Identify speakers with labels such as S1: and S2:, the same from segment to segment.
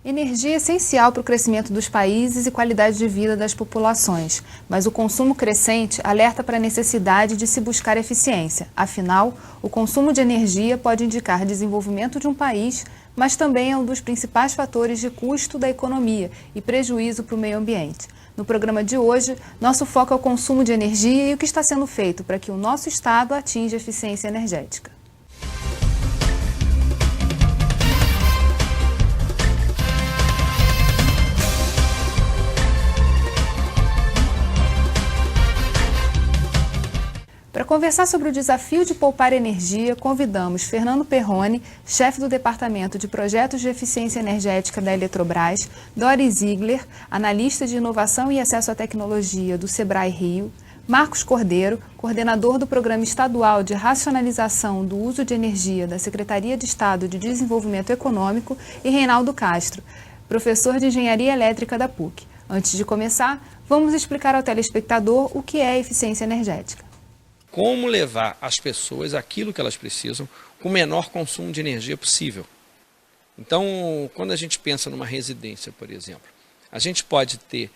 S1: Energia é essencial para o crescimento dos países e qualidade de vida das populações, mas o consumo crescente alerta para a necessidade de se buscar eficiência. Afinal, o consumo de energia pode indicar desenvolvimento de um país, mas também é um dos principais fatores de custo da economia e prejuízo para o meio ambiente. No programa de hoje, nosso foco é o consumo de energia e o que está sendo feito para que o nosso estado atinja a eficiência energética. Para conversar sobre o desafio de poupar energia, convidamos Fernando Perrone, chefe do Departamento de Projetos de Eficiência Energética da Eletrobras, Dori Ziegler, analista de Inovação e Acesso à Tecnologia do Sebrae Rio, Marcos Cordeiro, coordenador do Programa Estadual de Racionalização do Uso de Energia da Secretaria de Estado de Desenvolvimento Econômico, e Reinaldo Castro, professor de Engenharia Elétrica da PUC. Antes de começar, vamos explicar ao telespectador o que é eficiência energética.
S2: Como levar às pessoas aquilo que elas precisam com o menor consumo de energia possível. Então, quando a gente pensa numa residência, por exemplo, a gente pode ter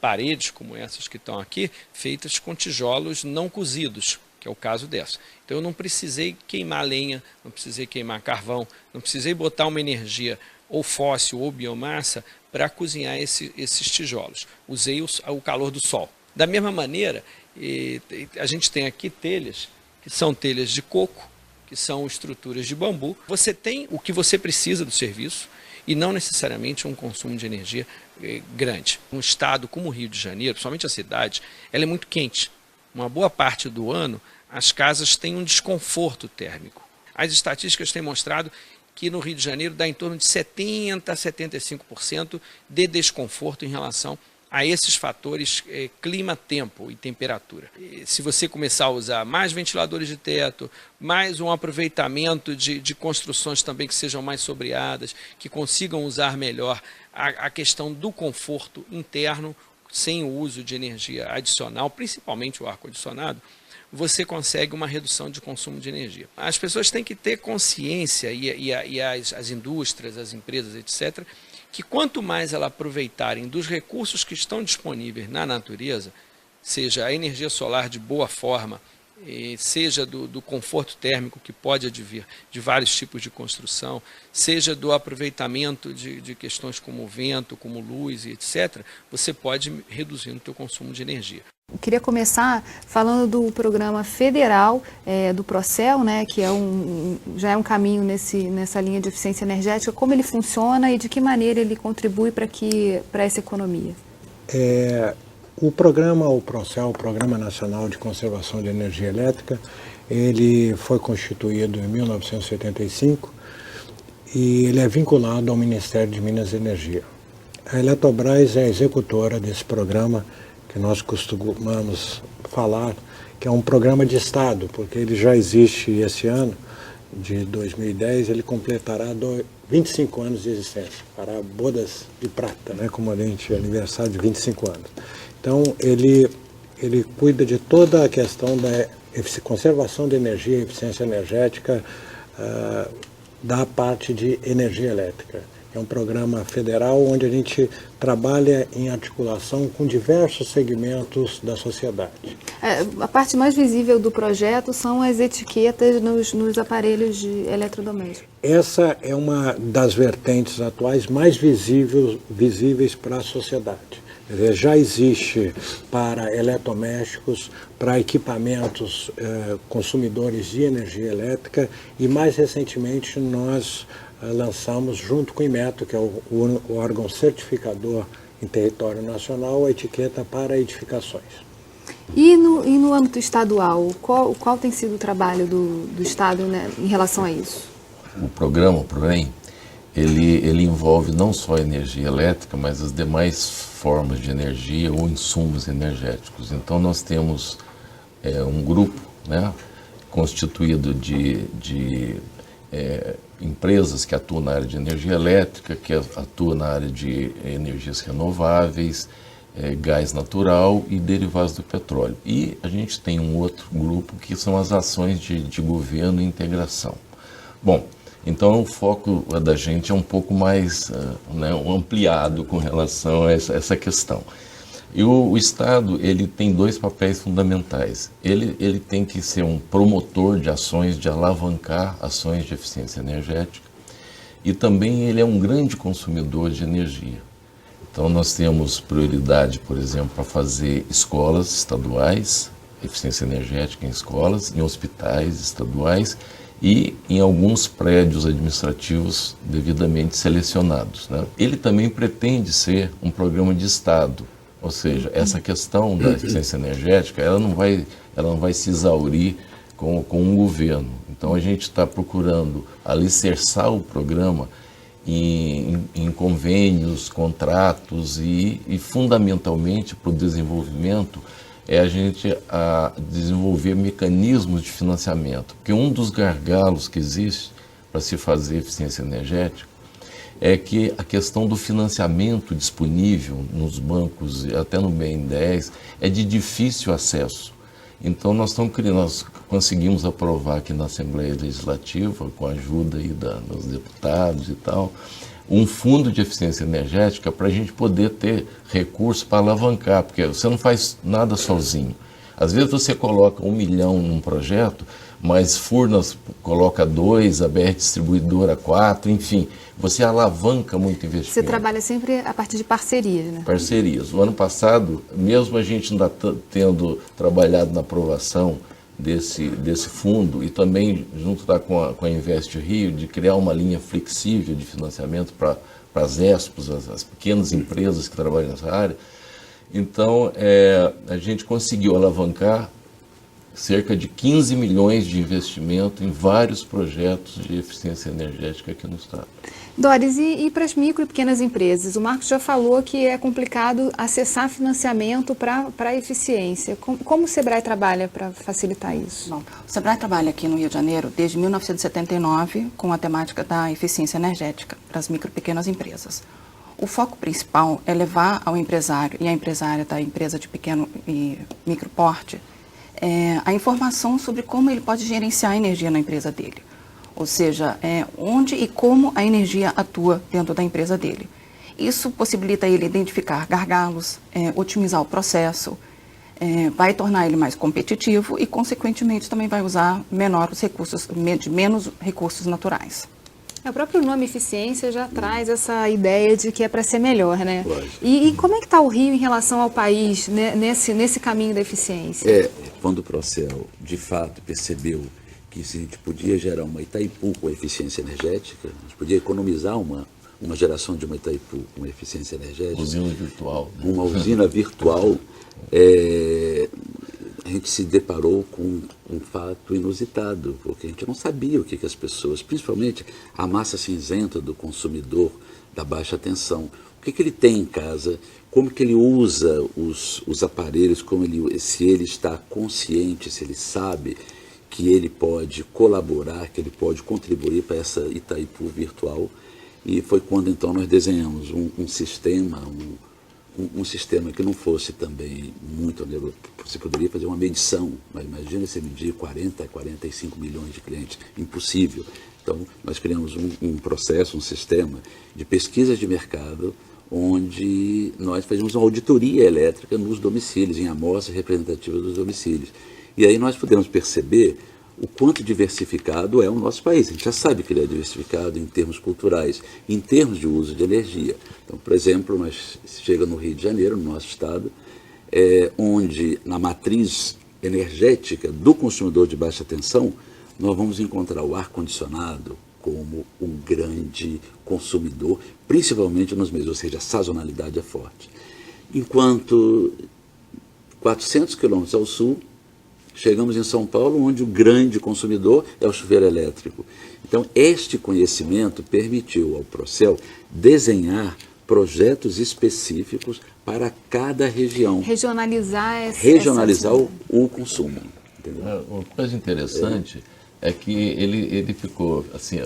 S2: paredes como essas que estão aqui, feitas com tijolos não cozidos, que é o caso dessa. Então eu não precisei queimar lenha, não precisei queimar carvão, não precisei botar uma energia ou fóssil ou biomassa para cozinhar esses tijolos. Usei o calor do sol. Da mesma maneira, a gente tem aqui telhas, que são telhas de coco, que são estruturas de bambu. Você tem o que você precisa do serviço e não necessariamente um consumo de energia grande. Um estado como o Rio de Janeiro, principalmente a cidade, ela é muito quente. Uma boa parte do ano, as casas têm um desconforto térmico. As estatísticas têm mostrado que no Rio de Janeiro dá em torno de 70% a 75% de desconforto em relação a esses fatores clima, tempo e temperatura. Se você começar a usar mais ventiladores de teto, mais um aproveitamento de construções também que sejam mais sobriadas, que consigam usar melhor a questão do conforto interno, sem o uso de energia adicional, principalmente o ar-condicionado, você consegue uma redução de consumo de energia. As pessoas têm que ter consciência, e as indústrias, as empresas, etc., que quanto mais elas aproveitarem dos recursos que estão disponíveis na natureza, seja a energia solar de boa forma, seja do conforto térmico que pode advir de vários tipos de construção, seja do aproveitamento de questões como vento, como luz e etc., você pode reduzir o seu consumo de energia.
S1: Eu queria começar falando do programa federal do Procel, né, que já é um caminho nessa linha de eficiência energética. Como ele funciona e de que maneira ele contribui para essa economia?
S3: O Procel, o Programa Nacional de Conservação de Energia Elétrica, ele foi constituído em 1975 e ele é vinculado ao Ministério de Minas e Energia. A Eletrobras é a executora desse programa, que nós costumamos falar que é um programa de Estado, porque ele já existe esse ano, de 2010, ele completará 25 anos de existência, para bodas de prata, né, como a gente aniversário de 25 anos. Então, ele cuida de toda a questão da conservação de energia e eficiência energética da parte de energia elétrica. É um programa federal onde a gente trabalha em articulação com diversos segmentos da sociedade.
S1: A parte mais visível do projeto são as etiquetas nos aparelhos de eletrodomésticos.
S3: Essa é uma das vertentes atuais mais visíveis para a sociedade. Já existe para eletrodomésticos, para equipamentos consumidores de energia elétrica e mais recentemente nós lançamos junto com o Inmetro, que é o órgão certificador em território nacional, a etiqueta para edificações.
S1: E no âmbito estadual, qual tem sido o trabalho do Estado, né, em relação a isso?
S4: O programa, o PROEM, ele envolve não só a energia elétrica, mas as demais formas de energia ou insumos energéticos. Então nós temos um grupo, né, constituído de empresas que atuam na área de energia elétrica, que atuam na área de energias renováveis, gás natural e derivados do petróleo. E a gente tem um outro grupo que são as ações de governo e integração. Bom, Então o foco da gente é um pouco mais ampliado com relação a essa questão. E o Estado, ele tem dois papéis fundamentais. Ele tem que ser um promotor de ações, de alavancar ações de eficiência energética, e também ele é um grande consumidor de energia. Então nós temos prioridade, por exemplo, para fazer escolas estaduais, eficiência energética em escolas, em hospitais estaduais e em alguns prédios administrativos devidamente selecionados, né? Ele também pretende ser um programa de Estado. Ou seja, essa questão da eficiência energética, ela não vai se exaurir com um governo. Então a gente está procurando alicerçar o programa em convênios, contratos e fundamentalmente para o desenvolvimento a gente desenvolver mecanismos de financiamento. Porque um dos gargalos que existe para se fazer eficiência energética é que a questão do financiamento disponível nos bancos, até no BNDES, é de difícil acesso. Então nós conseguimos aprovar aqui na Assembleia Legislativa, com a ajuda aí dos deputados e tal, um fundo de eficiência energética para a gente poder ter recursos para alavancar, porque você não faz nada sozinho. Às vezes você coloca 1 milhão num projeto, mas Furnas coloca 2, a BR Distribuidora 4, enfim, você alavanca muito investimento.
S1: Você trabalha sempre a partir de parcerias, né?
S4: Parcerias. O ano passado, mesmo a gente ainda tendo trabalhado na aprovação desse fundo e também junto com a Invest Rio, de criar uma linha flexível de financiamento para as ESPOs, as pequenas empresas que trabalham nessa área. Então, a gente conseguiu alavancar cerca de 15 milhões de investimento em vários projetos de eficiência energética aqui no Estado.
S1: Doris, e para as micro e pequenas empresas? O Marcos já falou que é complicado acessar financiamento para a eficiência. Como o SEBRAE trabalha para facilitar isso?
S5: Bom, o SEBRAE trabalha aqui no Rio de Janeiro desde 1979 com a temática da eficiência energética para as micro e pequenas empresas. O foco principal é levar ao empresário e à empresária da empresa de pequeno e micro porte a informação sobre como ele pode gerenciar a energia na empresa dele. Ou seja, onde e como a energia atua dentro da empresa dele. Isso possibilita ele identificar gargalos, otimizar o processo, vai tornar ele mais competitivo e, consequentemente, também vai usar menos recursos naturais.
S1: O próprio nome eficiência já traz essa ideia de que é para ser melhor, né? E como é que está o Rio em relação ao país, né, nesse caminho da eficiência?
S6: Quando o Procel, de fato, percebeu que se a gente podia gerar uma Itaipu com eficiência energética, a gente podia economizar uma geração de uma Itaipu com eficiência energética.
S4: Usina virtual. Né?
S6: Uma usina virtual, a gente se deparou com um fato inusitado, porque a gente não sabia o que as pessoas, principalmente a massa cinzenta do consumidor da baixa tensão, o que ele tem em casa, como que ele usa os aparelhos, se ele está consciente, se ele sabe que ele pode colaborar, que ele pode contribuir para essa Itaipu virtual. E foi quando então nós desenhamos um sistema, um sistema que não fosse também muito oneroso. Você poderia fazer uma medição, mas imagina você medir 40, 45 milhões de clientes, impossível. Então nós criamos um processo, um sistema de pesquisas de mercado, onde nós fazíamos uma auditoria elétrica nos domicílios, em amostras representativas dos domicílios. E aí nós podemos perceber o quanto diversificado é o nosso país. A gente já sabe que ele é diversificado em termos culturais, em termos de uso de energia. Então, por exemplo, nós chega no Rio de Janeiro, no nosso estado, onde na matriz energética do consumidor de baixa tensão, nós vamos encontrar o ar-condicionado como um grande consumidor, principalmente nos meses, ou seja, a sazonalidade é forte. Enquanto 400 quilômetros ao sul, chegamos em São Paulo, onde o grande consumidor é o chuveiro elétrico. Então, este conhecimento permitiu ao Procel desenhar projetos específicos para cada região.
S1: Regionalizar
S6: o consumo. Entendeu?
S4: Uma coisa interessante é que ele ficou, assim,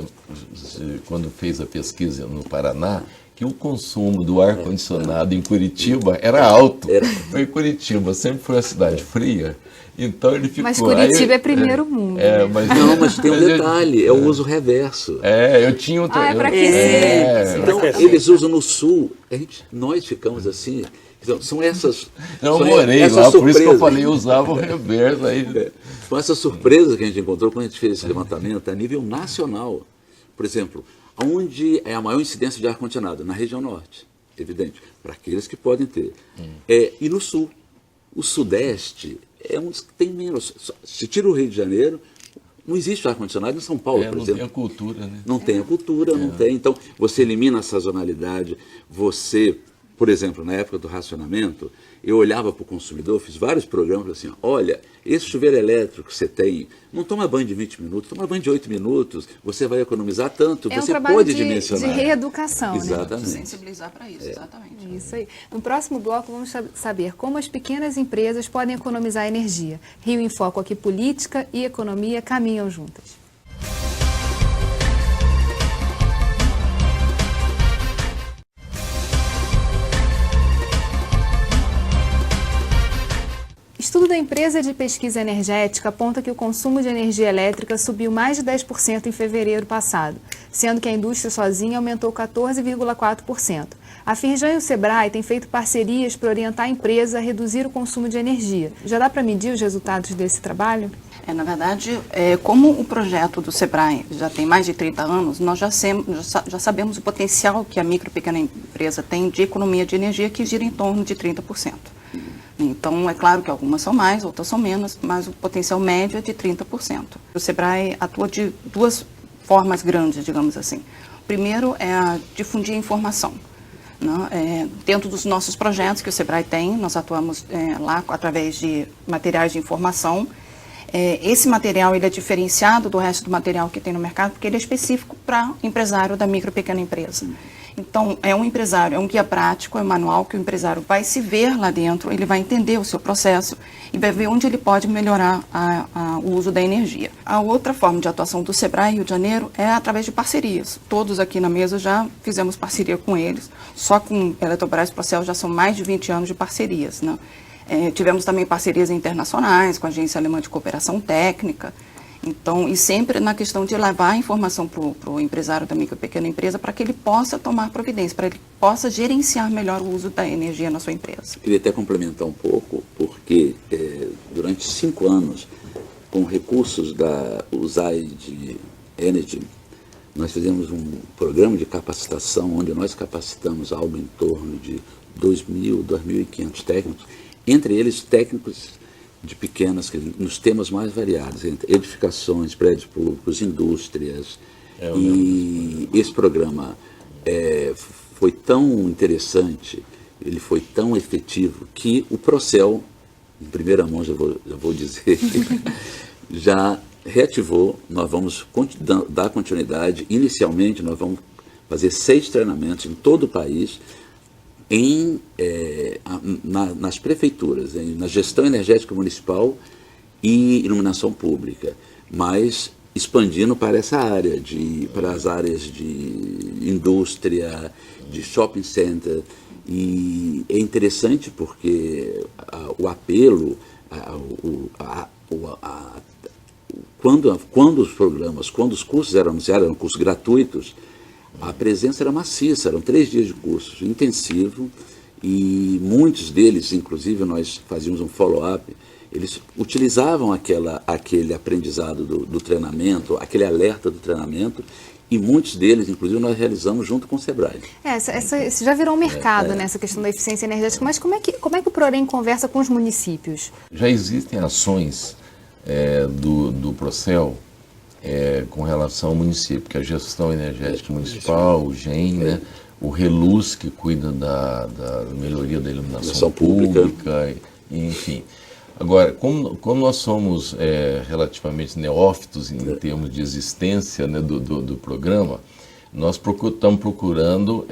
S4: quando fez a pesquisa no Paraná, que o consumo do ar-condicionado em Curitiba era alto. Em Curitiba sempre foi uma cidade fria, então ele ficou...
S1: Mas Curitiba é primeiro mundo.
S6: Mas tem um detalhe, é o uso reverso.
S4: Eu tinha um...
S1: é para aquecer.
S6: Então, eles usam no sul, nós ficamos assim... Então, são essas...
S4: Eu morei lá, por isso que eu falei, eu usava o reverso aí.
S6: São essas surpresas que a gente encontrou quando a gente fez esse levantamento a nível nacional. Por exemplo, onde é a maior incidência de ar-condicionado? Na região norte, evidente, para aqueles que podem ter. E no sul. O sudeste é um dos que tem menos. Se tira o Rio de Janeiro, não existe ar-condicionado em São Paulo, por exemplo.
S4: Não tem a cultura, né?
S6: Não tem a cultura, não tem. Então, você elimina a sazonalidade, você... Por exemplo, na época do racionamento, eu olhava para o consumidor, fiz vários programas assim, olha, esse chuveiro elétrico que você tem, não toma banho de 20 minutos, toma banho de 8 minutos, você vai economizar tanto, você pode dimensionar.
S1: De reeducação,
S6: exatamente.
S1: né?
S5: Sensibilizar para isso, exatamente.
S1: Isso aí. No próximo bloco, vamos saber como as pequenas empresas podem economizar energia. Rio em Foco aqui, política e economia caminham juntas. Estudo da empresa de pesquisa energética aponta que o consumo de energia elétrica subiu mais de 10% em fevereiro passado, sendo que a indústria sozinha aumentou 14,4%. A Firjan e o Sebrae têm feito parcerias para orientar a empresa a reduzir o consumo de energia. Já dá para medir os resultados desse trabalho?
S5: Na verdade, como o projeto do Sebrae já tem mais de 30 anos, nós já sabemos o potencial que a micro e pequena empresa tem de economia de energia, que gira em torno de 30%. Então, é claro que algumas são mais, outras são menos, mas o potencial médio é de 30%. O Sebrae atua de duas formas grandes, digamos assim. O primeiro é difundir a informação. Dentro dos nossos projetos que o Sebrae tem, nós atuamos lá através de materiais de informação. Esse material ele é diferenciado do resto do material que tem no mercado, porque ele é específico para empresário da micro e pequena empresa. Então, é um guia prático, é um manual que o empresário vai se ver lá dentro, ele vai entender o seu processo e vai ver onde ele pode melhorar o uso da energia. A outra forma de atuação do Sebrae Rio de Janeiro é através de parcerias. Todos aqui na mesa já fizemos parceria com eles, só com Eletrobras e Procel já são mais de 20 anos de parcerias, né? Tivemos também parcerias internacionais com a Agência Alemã de Cooperação Técnica. Então, e sempre na questão de levar a informação para o empresário da micro e pequena empresa para que ele possa tomar providência, para que ele possa gerenciar melhor o uso da energia na sua empresa.
S6: Queria até complementar um pouco, porque durante 5 anos, com recursos da USAID Energy, nós fizemos um programa de capacitação, onde nós capacitamos algo em torno de 2.000, 2.500 técnicos, entre eles técnicos de pequenas, nos temas mais variados, entre edificações, prédios públicos, indústrias. E esse programa foi tão interessante, ele foi tão efetivo, que o Procel, em primeira mão já vou dizer, já reativou. Nós vamos dar continuidade. Inicialmente, nós vamos fazer 6 treinamentos em todo o país, nas prefeituras, na gestão energética municipal e iluminação pública, mas expandindo para essa área, para as áreas de indústria, de shopping center. E é interessante porque o apelo, quando os programas, quando os cursos eram anunciados, eram cursos gratuitos, a presença era maciça, eram 3 dias de curso intensivo, e muitos deles, inclusive, nós fazíamos um follow-up, eles utilizavam aquele aprendizado do treinamento, aquele alerta do treinamento, e muitos deles, inclusive, nós realizamos junto com o Sebrae.
S1: Isso já virou um mercado, nessa questão da eficiência energética, mas como é que o Prorem conversa com os municípios?
S4: Já existem ações do Procel, com relação ao município, que é a gestão energética municipal, o GEM, né? O Reluz, que cuida da melhoria da iluminação pública, enfim. Agora, como nós somos relativamente neófitos em termos de existência, né, do programa, nós estamos procurando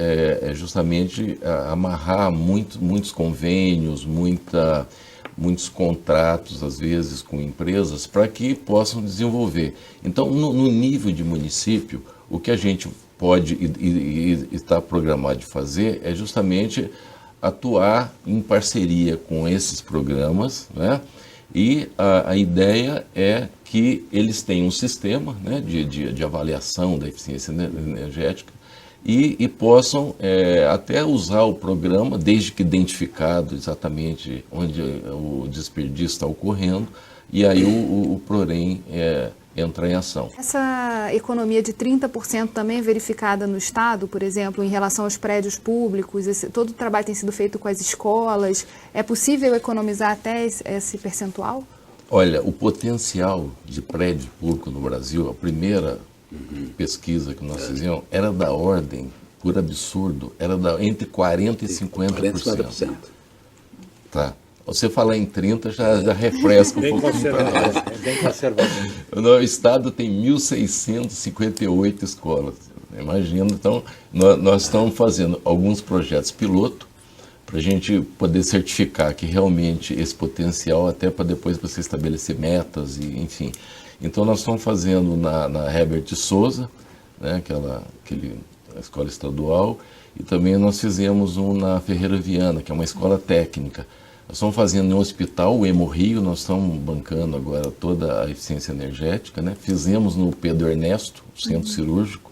S4: justamente amarrar muitos convênios, muitos contratos, às vezes, com empresas, para que possam desenvolver. Então, no nível de município, o que a gente pode e está programado de fazer é justamente atuar em parceria com esses programas, né? E a ideia é que eles tenham um sistema, né, de avaliação da eficiência energética e possam até usar o programa, desde que identificado exatamente onde o desperdício está ocorrendo, e aí o PROREM entra em ação.
S1: Essa economia de 30% também é verificada no Estado, por exemplo, em relação aos prédios públicos? Todo o trabalho tem sido feito com as escolas. É possível economizar até esse percentual?
S4: Olha, o potencial de prédio público no Brasil, a primeira pesquisa que nós fizemos, era da ordem, por absurdo, era entre 40% e 50%. Tá. Você falar em 30 já refresca um pouquinho para nós.
S3: É bem conservador.
S4: O estado tem 1.658 escolas. Imagina, então, nós estamos fazendo alguns projetos piloto para a gente poder certificar que realmente esse potencial, até para depois você estabelecer metas, e enfim. Então, nós estamos fazendo na Herbert Souza, né, aquela escola estadual, e também nós fizemos um na Ferreira Viana, que é uma escola técnica. Nós estamos fazendo em um hospital, o Hemorrio, nós estamos bancando agora toda a eficiência energética, né? Fizemos no Pedro Ernesto, centro cirúrgico,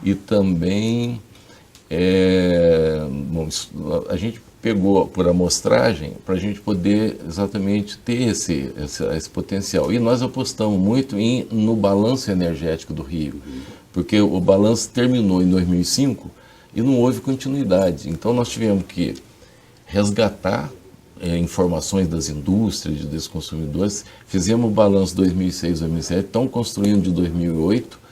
S4: e também a gente pegou por amostragem para a gente poder exatamente ter esse potencial. E nós apostamos muito no balanço energético do Rio, porque o balanço terminou em 2005 e não houve continuidade. Então nós tivemos que resgatar informações das indústrias, dos consumidores. Fizemos o balanço 2006, 2007, estão construindo de 2008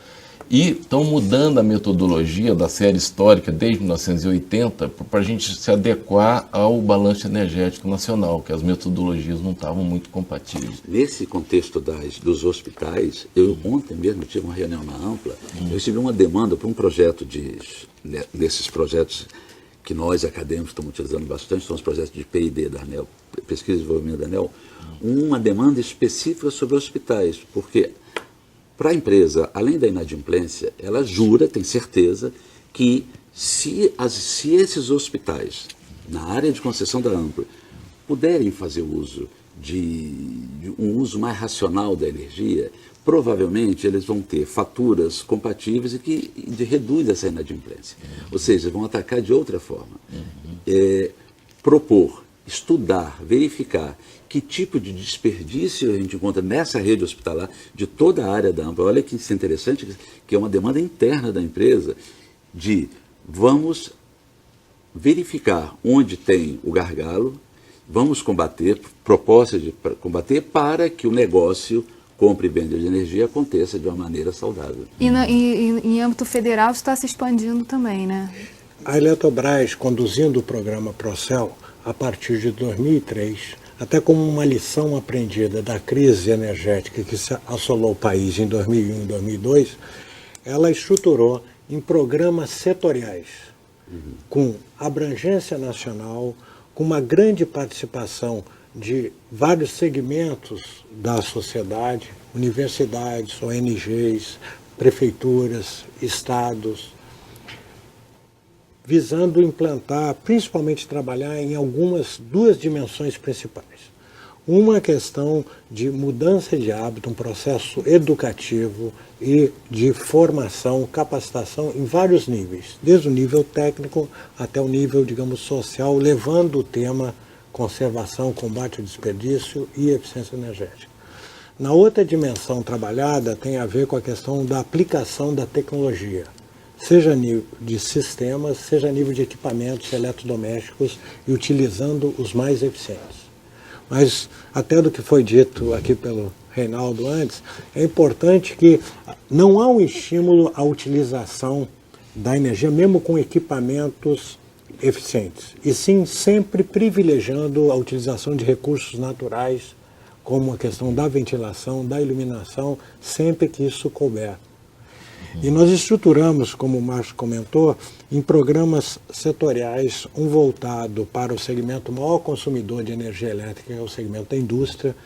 S4: e estão mudando a metodologia da série histórica desde 1980 para a gente se adequar ao balanço energético nacional, que as metodologias não estavam muito compatíveis.
S6: Nesse contexto dos hospitais, eu ontem mesmo tive uma reunião na Ampla, eu recebi uma demanda para um projeto desses projetos que nós acadêmicos estamos utilizando bastante, são os projetos de P&D da ANEEL, Pesquisa e Desenvolvimento da ANEEL, uma demanda específica sobre hospitais, porque para a empresa, além da inadimplência, ela jura, tem certeza, que se esses hospitais, na área de concessão da Ampla, puderem fazer uso de um uso mais racional da energia, provavelmente eles vão ter faturas compatíveis e que reduz essa inadimplência. Ou seja, vão atacar de outra forma. Propor, estudar, verificar que tipo de desperdício a gente encontra nessa rede hospitalar de toda a área da Ampla. Olha que isso é interessante, que é uma demanda interna da empresa de vamos verificar onde tem o gargalo, vamos combater, propostas de combater para que o negócio compra e venda de energia aconteça de uma maneira saudável.
S1: E em âmbito federal está se expandindo também, né?
S3: A Eletrobras, conduzindo o programa Procel, a partir de 2003, até como uma lição aprendida da crise energética que assolou o país em 2001 e 2002, ela estruturou em programas setoriais, com abrangência nacional, com uma grande participação de vários segmentos da sociedade, universidades, ONGs, prefeituras, estados, visando implantar, principalmente trabalhar em duas dimensões principais. Uma questão de mudança de hábito, um processo educativo e de formação, capacitação em vários níveis, desde o nível técnico até o nível, digamos, social, levando o tema conservação, combate ao desperdício e eficiência energética. Na outra dimensão trabalhada tem a ver com a questão da aplicação da tecnologia, seja a nível de sistemas, seja a nível de equipamentos eletrodomésticos e utilizando os mais eficientes. Mas, até do que foi dito aqui pelo Reinaldo antes, é importante que não há um estímulo à utilização da energia, mesmo com equipamentos eficientes, e sim sempre privilegiando a utilização de recursos naturais, como a questão da ventilação, da iluminação, sempre que isso couber. E nós estruturamos, como o Márcio comentou, em programas setoriais, um voltado para o segmento maior consumidor de energia elétrica, que é o segmento da indústria,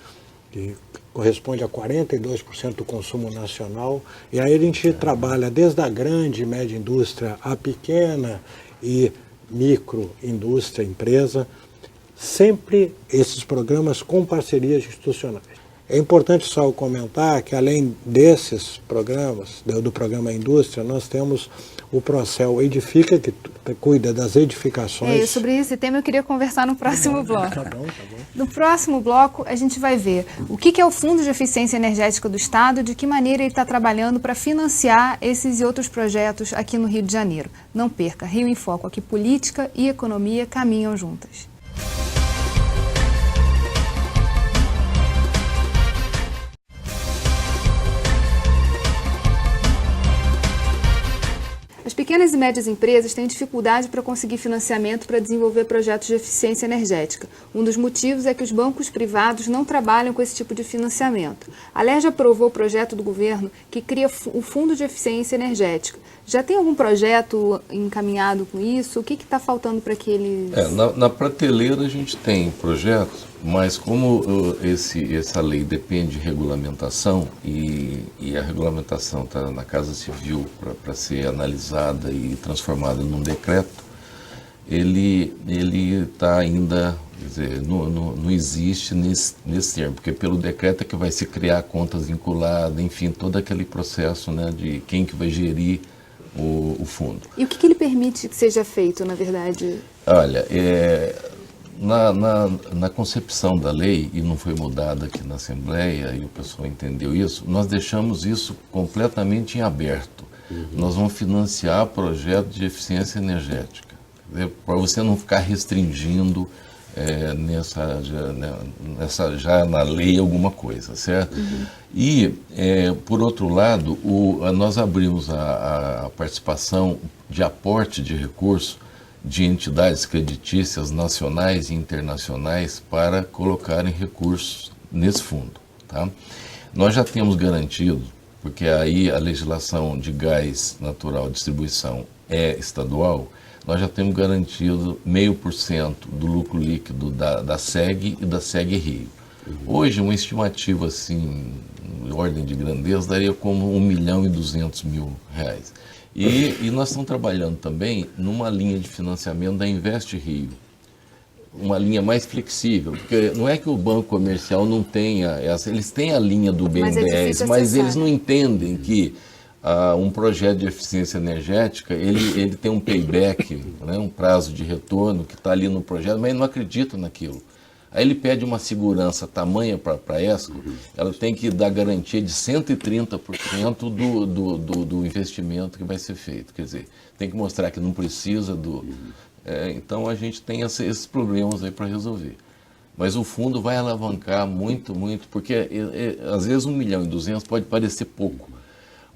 S3: que corresponde a 42% do consumo nacional, e aí a gente trabalha desde a grande e média indústria à pequena e microindústria, empresa, sempre esses programas com parcerias institucionais. É importante só comentar que, além desses programas, do programa Indústria, nós temos o Procel Edifica, que cuida das edificações.
S1: Sobre esse tema eu queria conversar no próximo bloco.
S3: Tá bom.
S1: No próximo bloco, a gente vai ver o que é o Fundo de Eficiência Energética do Estado, de que maneira ele está trabalhando para financiar esses e outros projetos aqui no Rio de Janeiro. Não perca, Rio em Foco, aqui política e economia caminham juntas. As pequenas e médias empresas têm dificuldade para conseguir financiamento para desenvolver projetos de eficiência energética. Um dos motivos é que os bancos privados não trabalham com esse tipo de financiamento. A LERJ aprovou o projeto do governo que cria o Fundo de Eficiência Energética. Já tem algum projeto encaminhado com isso? O que está faltando para que ele...
S4: Na prateleira a gente tem projetos, mas como essa lei depende de regulamentação e a regulamentação está na Casa Civil para ser analisada e transformada num decreto, ele está ainda, quer dizer, não existe nesse termo, porque pelo decreto é que vai se criar contas vinculadas, enfim, todo aquele processo, né, de quem que vai gerir o fundo.
S1: E o que ele permite que seja feito, na verdade?
S4: Olha, na concepção da lei, e não foi mudada aqui na Assembleia, e o pessoal entendeu isso, nós deixamos isso completamente em aberto. Nós vamos financiar projetos de eficiência energética, para você não ficar restringindo já na lei alguma coisa, certo? E, por outro lado, nós abrimos a participação de aporte de recursos de entidades creditícias nacionais e internacionais para colocarem recursos nesse fundo. Tá? Nós já temos garantido, porque aí a legislação de gás natural distribuição é estadual, nós já temos garantido 0,5% do lucro líquido da SEG e da SEG Rio. Hoje, uma estimativa assim, de ordem de grandeza, daria como R$1.200.000. E nós estamos trabalhando também numa linha de financiamento da Invest Rio, uma linha mais flexível, porque não é que o banco comercial não tenha essa, eles têm a linha do BNDES, mas eles não entendem que um projeto de eficiência energética, ele tem um payback, né, um prazo de retorno que está ali no projeto, mas ele não acredita naquilo. Aí ele pede uma segurança tamanha para a ESCO, ela tem que dar garantia de 130% do investimento que vai ser feito. Quer dizer, tem que mostrar que não precisa então a gente tem esses problemas aí para resolver. Mas o fundo vai alavancar muito, porque às vezes 1.200.000 pode parecer pouco.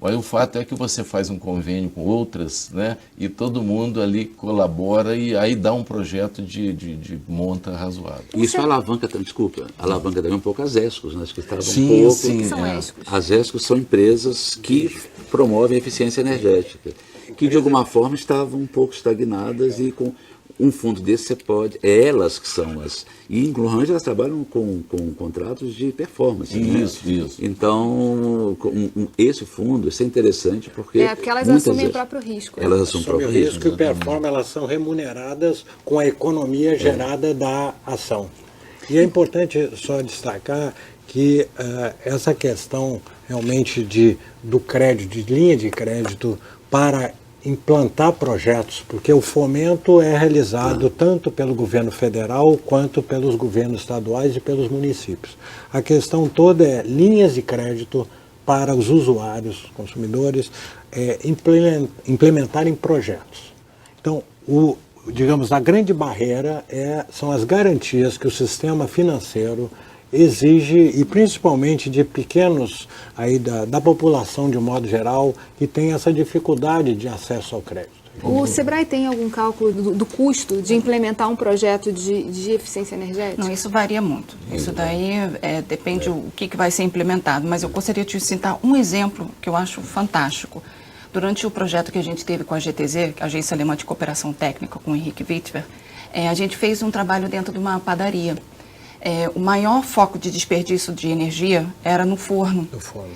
S4: Mas o fato é que você faz um convênio com outras, né, e todo mundo ali colabora e aí dá um projeto de monta razoável.
S6: Isso alavanca também um pouco as ESCOs, né, que estavam
S4: sim,
S6: um pouco...
S4: Sim,
S1: são ESCOs?
S6: As ESCOs são empresas que promovem a eficiência energética, que de alguma forma estavam um pouco estagnadas e com um fundo desse você pode... Elas que são as... E inclusive elas trabalham com contratos de performance.
S4: Isso,
S6: né?
S4: isso.
S6: Então, esse fundo, isso é interessante porque...
S1: porque elas assumem o próprio risco.
S6: Elas assumem o próprio risco.
S3: E performance, elas são remuneradas com a economia gerada da ação. E é importante só destacar que essa questão realmente do crédito, de linha de crédito para implantar projetos, porque o fomento é realizado tanto pelo governo federal quanto pelos governos estaduais e pelos municípios. A questão toda é linhas de crédito para os usuários, consumidores, implementarem projetos. Então, digamos, a grande barreira são as garantias que o sistema financeiro exige, e principalmente de pequenos, aí da população de um modo geral, que tem essa dificuldade de acesso ao crédito.
S1: O Sebrae tem algum cálculo do custo de implementar um projeto de eficiência energética?
S5: Não, isso varia muito. Isso daí depende o que vai ser implementado, mas eu gostaria de citar um exemplo que eu acho fantástico. Durante o projeto que a gente teve com a GTZ, a Agência Alemã de Cooperação Técnica, com o Henrique Wittwer, a gente fez um trabalho dentro de uma padaria. O maior foco de desperdício de energia era no forno.
S3: Do forno.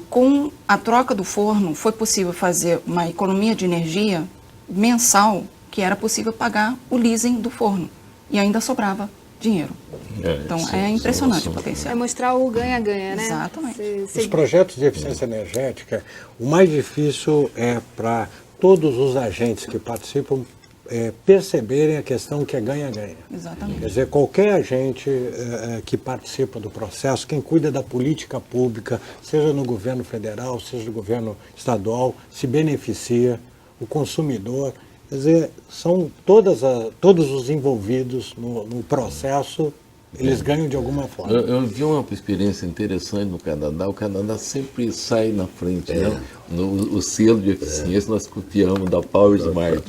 S5: Com a troca do forno, foi possível fazer uma economia de energia mensal, que era possível pagar o leasing do forno. E ainda sobrava dinheiro. Então, é impressionante o potencial.
S1: É mostrar o ganha-ganha, né?
S5: Exatamente.
S3: Os projetos de eficiência energética, o mais difícil é para todos os agentes que participam perceberem a questão que é ganha-ganha.
S5: Exatamente.
S3: Quer dizer, qualquer agente que participa do processo, quem cuida da política pública, seja no governo federal, seja no governo estadual, se beneficia, o consumidor. Quer dizer, são todos os envolvidos no processo, eles ganham de alguma forma.
S4: Eu vi uma experiência interessante no Canadá. O Canadá sempre sai na frente, né? O selo de eficiência nós copiamos da Power Smart.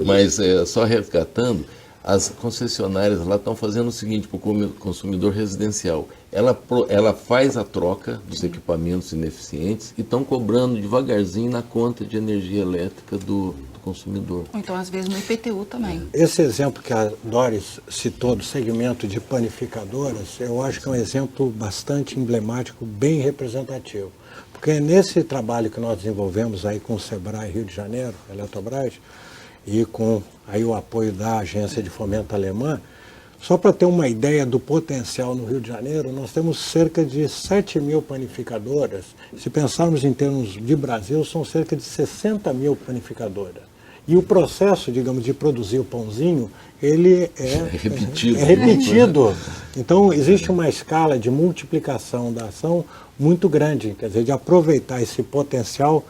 S4: Mas só resgatando, as concessionárias lá estão fazendo o seguinte para o consumidor residencial. Ela faz a troca dos equipamentos ineficientes e estão cobrando devagarzinho na conta de energia elétrica do consumidor.
S5: Ou então, às vezes, no IPTU também.
S3: Esse exemplo que a Doris citou do segmento de panificadoras, eu acho que é um exemplo bastante emblemático, bem representativo. Porque nesse trabalho que nós desenvolvemos aí com o Sebrae Rio de Janeiro, a Eletrobras, e com aí o apoio da Agência de Fomento Alemã, só para ter uma ideia do potencial no Rio de Janeiro, nós temos cerca de 7.000 panificadoras. Se pensarmos em termos de Brasil, são cerca de 60.000 panificadoras. E o processo, digamos, de produzir o pãozinho, ele é repetido. Então, existe uma escala de multiplicação da ação muito grande, quer dizer, de aproveitar esse potencial,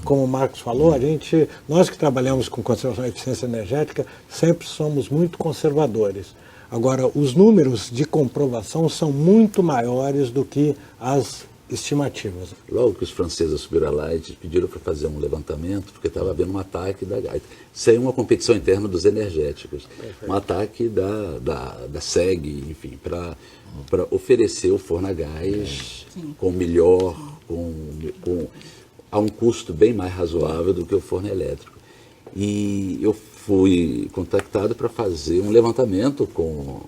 S3: como o Marcos falou, nós que trabalhamos com conservação e eficiência energética, sempre somos muito conservadores. Agora, os números de comprovação são muito maiores do que as estimativas.
S6: Logo que os franceses subiram a Light, pediram para fazer um levantamento, porque estava havendo um ataque da Light. Saiu uma competição interna dos energéticos. Perfeito. Um ataque da SEG, enfim, para oferecer o forno a gás com melhor, a um custo bem mais razoável do que o forno elétrico. E eu fui contactado para fazer um levantamento com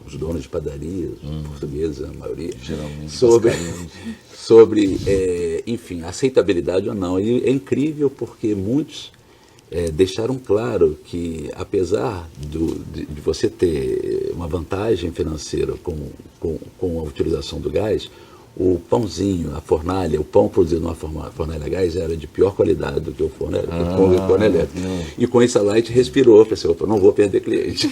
S6: os donos de padarias, portugueses, a maioria, geralmente, sobre enfim, aceitabilidade ou não. E é incrível porque muitos deixaram claro que, apesar de você ter uma vantagem financeira com a utilização do gás, o pãozinho, a fornalha, o pão produzido numa fornalha a gás era de pior qualidade do que o forno elétrico. E com isso a Light respirou, pensou, opa, não vou perder cliente.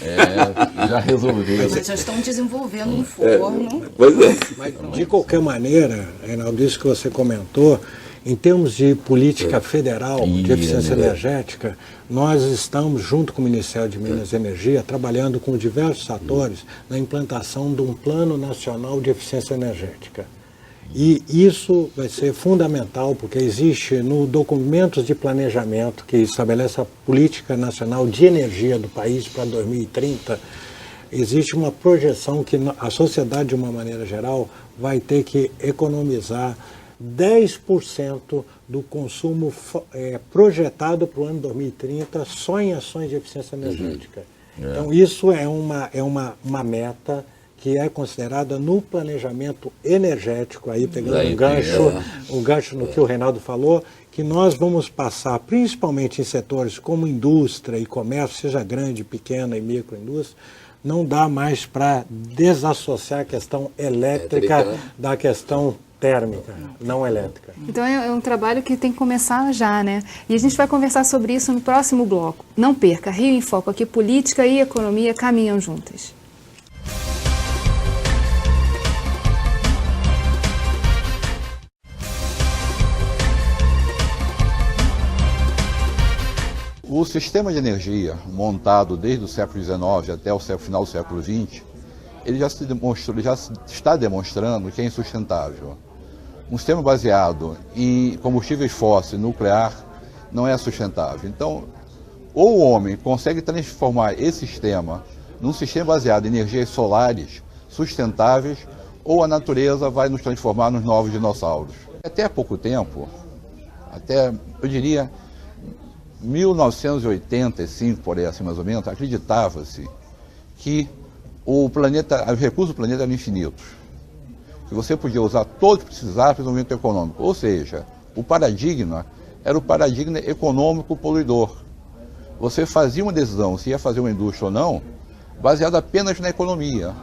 S4: Já resolveu.
S5: Mas já estão desenvolvendo um forno.
S6: Pois é.
S3: Mas, de qualquer maneira, Reinaldo, isso que você comentou, em termos de política federal de eficiência energética, nós estamos, junto com o Ministério de Minas e Energia, trabalhando com diversos atores na implantação de um Plano Nacional de Eficiência Energética. E isso vai ser fundamental, porque existe no documentos de planejamento que estabelece a Política Nacional de Energia do país para 2030, existe uma projeção que a sociedade, de uma maneira geral, vai ter que economizar 10% do consumo projetado para o ano 2030 só em ações de eficiência energética. Então, isso é uma meta que é considerada no planejamento energético, aí pegando um gancho no que o Reinaldo falou, que nós vamos passar, principalmente em setores como indústria e comércio, seja grande, pequena e microindústria, não dá mais para desassociar a questão elétrica da questão térmica, não elétrica.
S1: Então é um trabalho que tem que começar já, né? E a gente vai conversar sobre isso no próximo bloco. Não perca, Rio em Foco, aqui política e economia caminham juntas.
S7: O sistema de energia montado desde o século XIX até o final do século XX, ele já está demonstrando que é insustentável. Um sistema baseado em combustíveis fósseis, nuclear, não é sustentável. Então, ou o homem consegue transformar esse sistema num sistema baseado em energias solares sustentáveis, ou a natureza vai nos transformar nos novos dinossauros. Até há pouco tempo, eu diria 1985, por aí assim mais ou menos, acreditava-se que os recursos do planeta eram infinitos. Se você podia usar todos que precisava para o desenvolvimento econômico. Ou seja, o paradigma era o paradigma econômico poluidor. Você fazia uma decisão se ia fazer uma indústria ou não, baseada apenas na economia.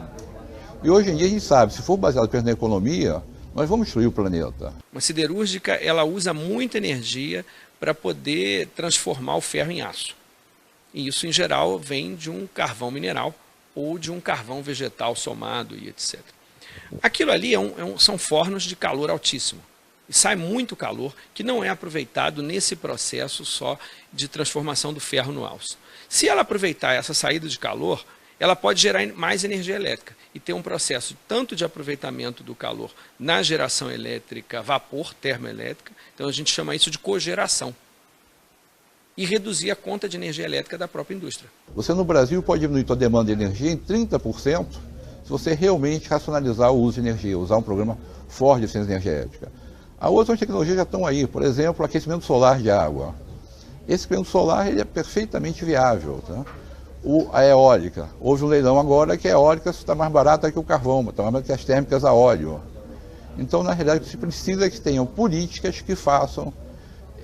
S7: E hoje em dia a gente sabe, se for baseado apenas na economia, nós vamos destruir o planeta.
S2: Uma siderúrgica, ela usa muita energia para poder transformar o ferro em aço. E isso, em geral, vem de um carvão mineral ou de um carvão vegetal somado e etc. Aquilo ali são fornos de calor altíssimo. E sai muito calor que não é aproveitado nesse processo só de transformação do ferro no aço. Se ela aproveitar essa saída de calor, ela pode gerar mais energia elétrica e ter um processo tanto de aproveitamento do calor na geração elétrica, vapor, termoelétrica, então a gente chama isso de cogeração, e reduzir a conta de energia elétrica da própria indústria.
S7: Você no Brasil pode diminuir sua demanda de energia em 30% se você realmente racionalizar o uso de energia, usar um programa forte de eficiência energética. As outras tecnologias já estão aí, por exemplo, o aquecimento solar de água. Esse aquecimento solar ele é perfeitamente viável. Tá? A eólica, houve um leilão agora que a eólica está mais barata que o carvão, está mais barata que as térmicas a óleo. Então, na realidade, se precisa que tenham políticas que façam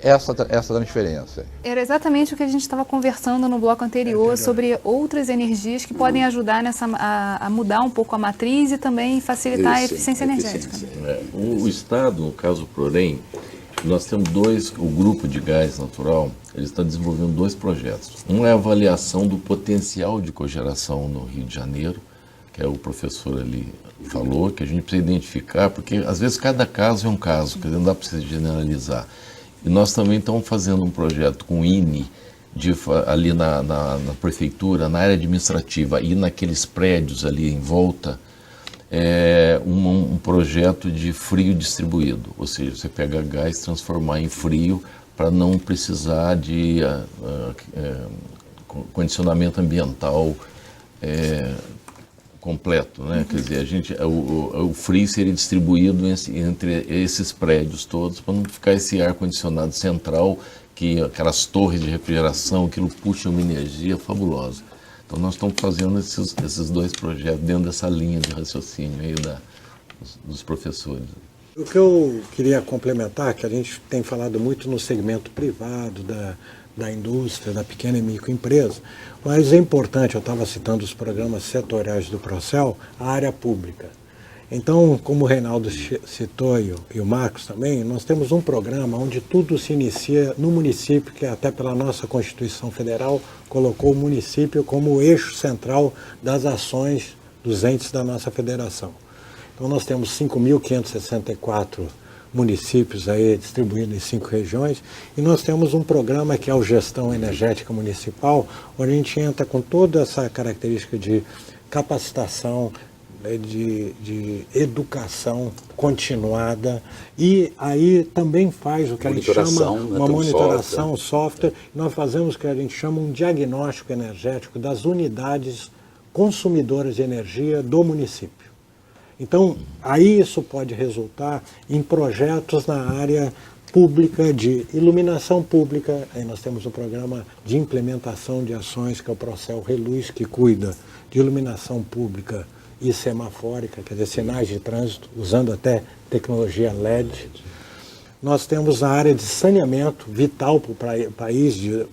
S7: essa transferência.
S1: Era exatamente o que a gente estava conversando no bloco anterior sobre outras energias que podem ajudar a mudar um pouco a matriz e também facilitar a eficiência energética.
S4: O Estado, no caso o PROREM, nós temos o grupo de gás natural, ele está desenvolvendo 2 projetos. Um é a avaliação do potencial de cogeração no Rio de Janeiro, que é o professor ali falou, que a gente precisa identificar, porque às vezes cada caso é um caso, que não dá para você generalizar. E nós também estamos fazendo um projeto com o INE, ali na prefeitura, na área administrativa e naqueles prédios ali em volta, um projeto de frio distribuído. Ou seja, você pega gás e transformar em frio para não precisar de condicionamento ambiental completo, né? Quer dizer, o frio seria distribuído entre esses prédios todos para não ficar esse ar-condicionado central, que aquelas torres de refrigeração, aquilo puxa uma energia fabulosa. Então nós estamos fazendo esses 2 projetos dentro dessa linha de raciocínio aí dos professores.
S3: O que eu queria complementar, que a gente tem falado muito no segmento privado, da indústria, da pequena e microempresa, mas é importante, eu estava citando os programas setoriais do Procel, a área pública. Então, como o Reinaldo citou e o Marcos também, nós temos um programa onde tudo se inicia no município, que até pela nossa Constituição Federal colocou o município como o eixo central das ações dos entes da nossa federação. Então nós temos 5.564 municípios aí distribuídos em 5 regiões, e nós temos um programa que é o Gestão Energética Municipal, onde a gente entra com toda essa característica de capacitação, de educação continuada, e aí também faz o que a gente chama uma monitoração, software. Nós fazemos o que a gente chama um diagnóstico energético das unidades consumidoras de energia do município. Então, aí isso pode resultar em projetos na área pública, de iluminação pública. Aí nós temos um programa de implementação de ações, que é o Procel Reluz, que cuida de iluminação pública e semafórica, quer dizer, sinais de trânsito, usando até tecnologia LED. Nós temos a área de saneamento, vital para o país, de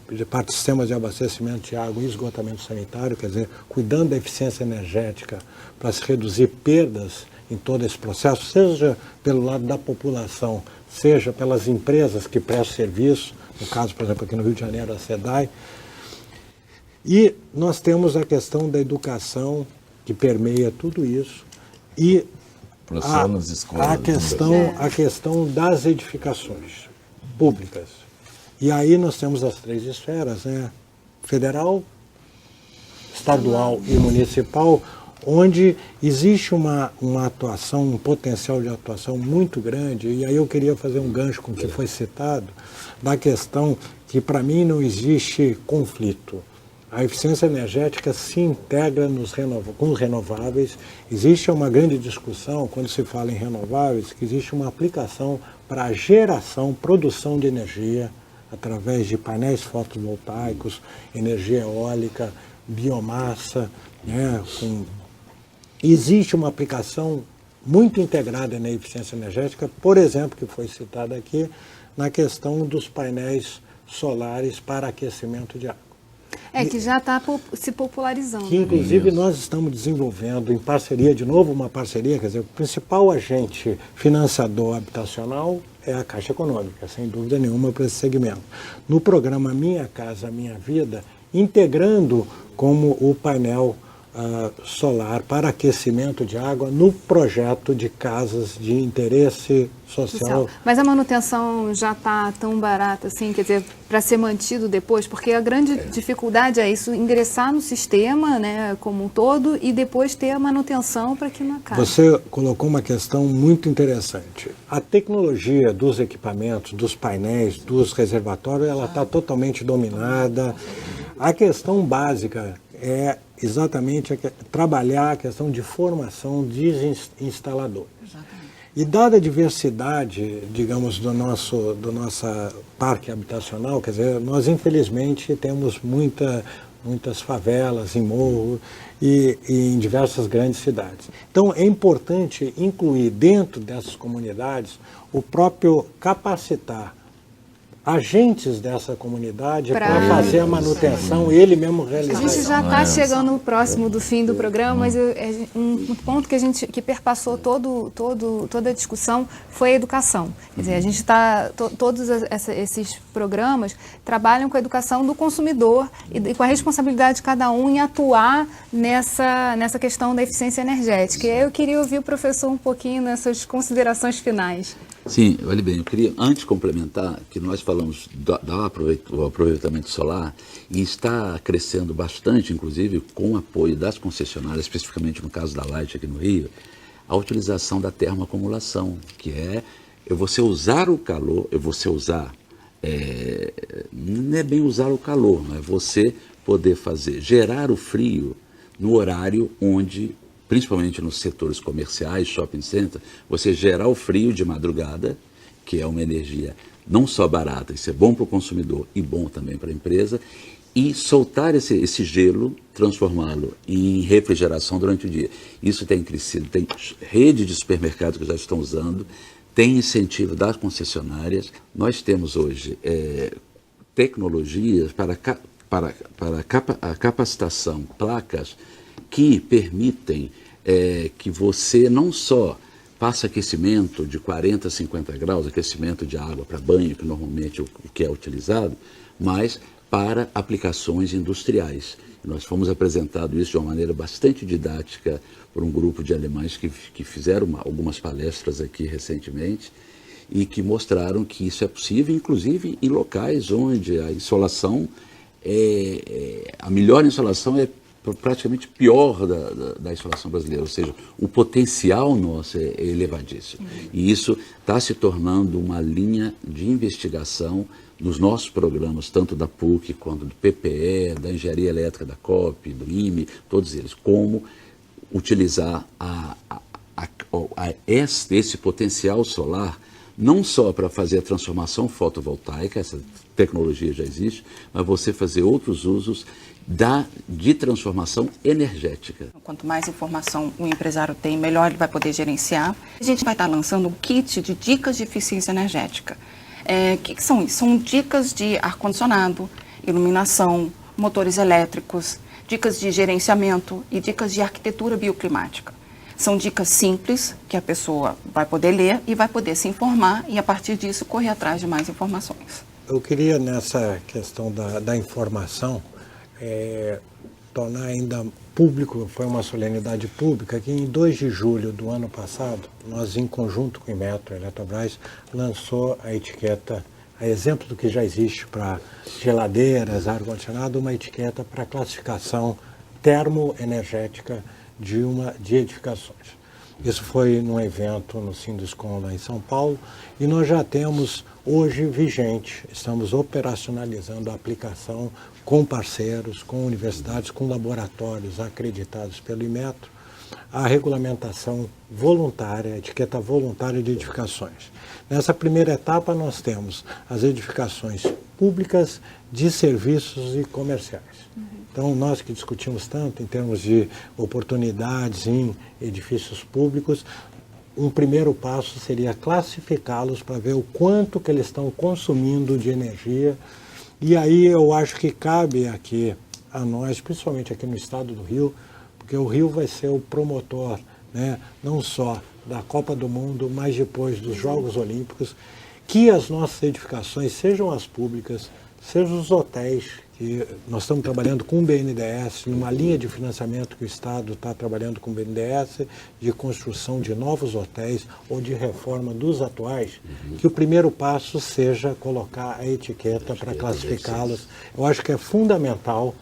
S3: sistemas de abastecimento de água e esgotamento sanitário, quer dizer, cuidando da eficiência energética para se reduzir perdas em todo esse processo, seja pelo lado da população, seja pelas empresas que prestam serviço, no caso, por exemplo, aqui no Rio de Janeiro, a SEDAI. E nós temos a questão da educação, que permeia tudo isso, e a questão das edificações públicas. E aí nós temos as 3 esferas, né? Federal, estadual e municipal, onde existe uma atuação, um potencial de atuação muito grande. E aí eu queria fazer um gancho com o que foi citado, da questão que para mim não existe conflito. A eficiência energética se integra com os renováveis. Existe uma grande discussão, quando se fala em renováveis, que existe uma aplicação para a geração, produção de energia, através de painéis fotovoltaicos, energia eólica, biomassa, né, com existe uma aplicação muito integrada na eficiência energética, por exemplo, que foi citada aqui, na questão dos painéis solares para aquecimento de água.
S1: Que já está se popularizando.
S3: Que, inclusive, nós estamos desenvolvendo, em parceria, de novo, uma parceria, quer dizer, o principal agente financiador habitacional é a Caixa Econômica, sem dúvida nenhuma, para esse segmento. No programa Minha Casa Minha Vida, integrando como o painel solar para aquecimento de água no projeto de casas de interesse social.
S1: Mas a manutenção já está tão barata assim, quer dizer, para ser mantido depois? Porque a grande dificuldade é isso, ingressar no sistema, né, como um todo, e depois ter a manutenção para que não acabe.
S3: Você colocou uma questão muito interessante. A tecnologia dos equipamentos, dos painéis, dos reservatórios, ela está totalmente dominada. A questão básica é exatamente trabalhar a questão de formação de instaladores. E dada a diversidade, digamos, do nosso parque habitacional, quer dizer, nós infelizmente temos muitas favelas em morro e em diversas grandes cidades. Então é importante incluir dentro dessas comunidades o próprio capacitar agentes dessa comunidade para fazer a manutenção, ele mesmo realizar.
S1: A gente já está chegando próximo do fim do programa, mas um ponto que perpassou toda a discussão foi a educação. Quer dizer, a gente está, todos esses programas trabalham com a educação do consumidor e com a responsabilidade de cada um em atuar nessa questão da eficiência energética. E eu queria ouvir o professor um pouquinho nessas considerações finais.
S6: Sim, olha bem, eu queria antes complementar que nós falamos do aproveitamento solar e está crescendo bastante, inclusive com o apoio das concessionárias, especificamente no caso da Light aqui no Rio, a utilização da termoacumulação, que é você usar o calor, não é bem usar o calor, mas você poder gerar o frio no horário onde, principalmente nos setores comerciais, shopping center, você gerar o frio de madrugada, que é uma energia não só barata, isso é bom para o consumidor e bom também para a empresa, e soltar esse gelo, transformá-lo em refrigeração durante o dia. Isso tem crescido, tem rede de supermercados que já estão usando, tem incentivo das concessionárias. Nós temos hoje tecnologias para a capacitação, placas que permitem que você não só faça aquecimento de 40 a 50 graus, aquecimento de água para banho, que normalmente é o que é utilizado, mas para aplicações industriais. Nós fomos apresentados isso de uma maneira bastante didática por um grupo de alemães que fizeram algumas palestras aqui recentemente e que mostraram que isso é possível, inclusive em locais onde a insolação a melhor insolação é praticamente pior da insolação brasileira, ou seja, o potencial nosso é elevadíssimo. E isso está se tornando uma linha de investigação nos nossos programas, tanto da PUC quanto do PPE, da Engenharia Elétrica da COP, do IME, todos eles, como utilizar esse potencial solar não só para fazer a transformação fotovoltaica, essa tecnologia já existe, mas você fazer outros usos de transformação energética.
S5: Quanto mais informação o empresário tem, melhor ele vai poder gerenciar. A gente vai estar lançando um kit de dicas de eficiência energética. Que são isso? São dicas de ar-condicionado, iluminação, motores elétricos, dicas de gerenciamento e dicas de arquitetura bioclimática. São dicas simples que a pessoa vai poder ler e vai poder se informar e, a partir disso, correr atrás de mais informações.
S3: Eu queria, nessa questão da informação, tornar ainda público, foi uma solenidade pública, que em 2 de julho do ano passado, nós, em conjunto com o Inmetro e a Eletrobras, lançou a etiqueta, a exemplo do que já existe para geladeiras, ar-condicionado, uma etiqueta para classificação termoenergética de edificações. Isso foi num evento no Sinduscom lá em São Paulo e nós já temos hoje vigente, estamos operacionalizando a aplicação com parceiros, com universidades, com laboratórios acreditados pelo Inmetro, a regulamentação voluntária, a etiqueta voluntária de edificações. Nessa primeira etapa nós temos as edificações públicas, de serviços e comerciais. Então, nós que discutimos tanto em termos de oportunidades em edifícios públicos, um primeiro passo seria classificá-los para ver o quanto que eles estão consumindo de energia. E aí eu acho que cabe aqui a nós, principalmente aqui no estado do Rio, porque o Rio vai ser o promotor, né, não só da Copa do Mundo, mas depois dos Jogos Olímpicos, que as nossas edificações, sejam as públicas, sejam os hotéis, que nós estamos trabalhando com o BNDES, numa linha de financiamento que o Estado está trabalhando com o BNDES, de construção de novos hotéis ou de reforma dos atuais, que o primeiro passo seja colocar a etiqueta para classificá-los. Eu acho que é fundamental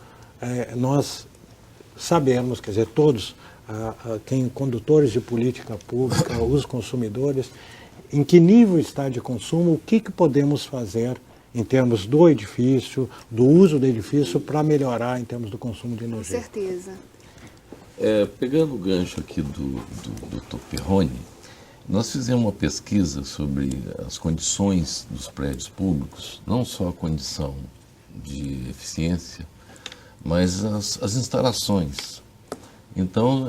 S3: nós sabermos, quer dizer, todos, quem condutores de política pública, os consumidores, em que nível está de consumo, o que podemos fazer em termos do edifício, do uso do edifício, para melhorar em termos do consumo de energia.
S1: Com certeza.
S4: Pegando o gancho aqui do Dr. Perrone, nós fizemos uma pesquisa sobre as condições dos prédios públicos, não só a condição de eficiência, mas as instalações. Então,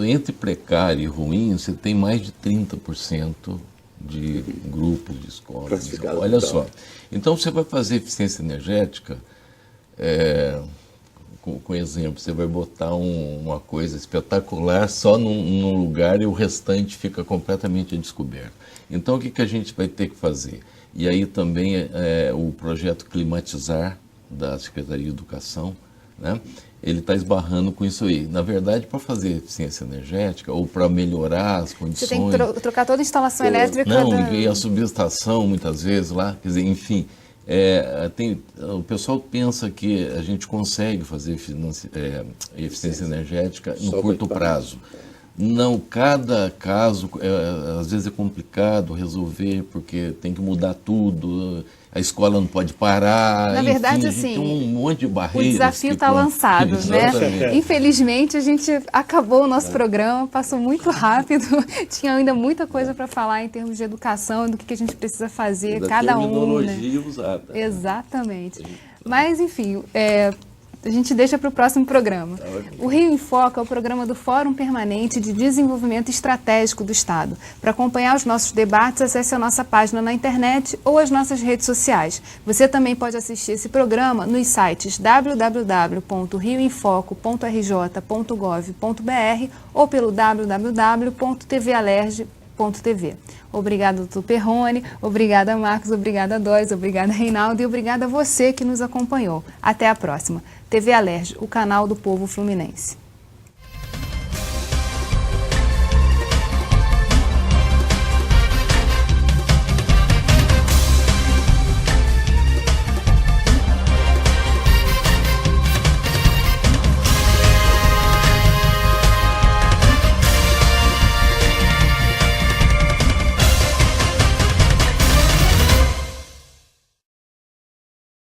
S4: entre precário e ruim, você tem mais de 30% de grupos de escolas. Olha só. Então, você vai fazer eficiência energética, com exemplo, você vai botar uma coisa espetacular só num lugar e o restante fica completamente a descoberto. Então, o que a gente vai ter que fazer? E aí também o projeto Climatizar, da Secretaria de Educação, né? Ele está esbarrando com isso aí. Na verdade, para fazer eficiência energética ou para melhorar as condições...
S1: Você tem que trocar toda a instalação elétrica...
S4: Não, e a subestação, muitas vezes, lá. Quer dizer, enfim, o pessoal pensa que a gente consegue fazer eficiência energética no curto prazo. Não, cada caso, às vezes é complicado resolver, porque tem que mudar tudo, a escola não pode parar.
S1: Na verdade,
S4: enfim,
S1: assim,
S4: tem um monte de barreiras.
S1: O desafio está lançado, né? Infelizmente, a gente acabou o nosso programa, passou muito rápido, tinha ainda muita coisa para falar em termos de educação, do que a gente precisa fazer, cada um.
S4: Terminologia usada.
S1: Exatamente. Mas, enfim, a gente deixa para o próximo programa. O Rio em Foco é o programa do Fórum Permanente de Desenvolvimento Estratégico do Estado. Para acompanhar os nossos debates, acesse a nossa página na internet ou as nossas redes sociais. Você também pode assistir esse programa nos sites www.rioemfoco.rj.gov.br ou pelo www.tvalerj.tv. Obrigada, doutor Perrone, obrigada, Marcos, obrigada, Doris, obrigada, Reinaldo, e obrigada a você que nos acompanhou. Até a próxima. TV Alerj, o canal do povo fluminense.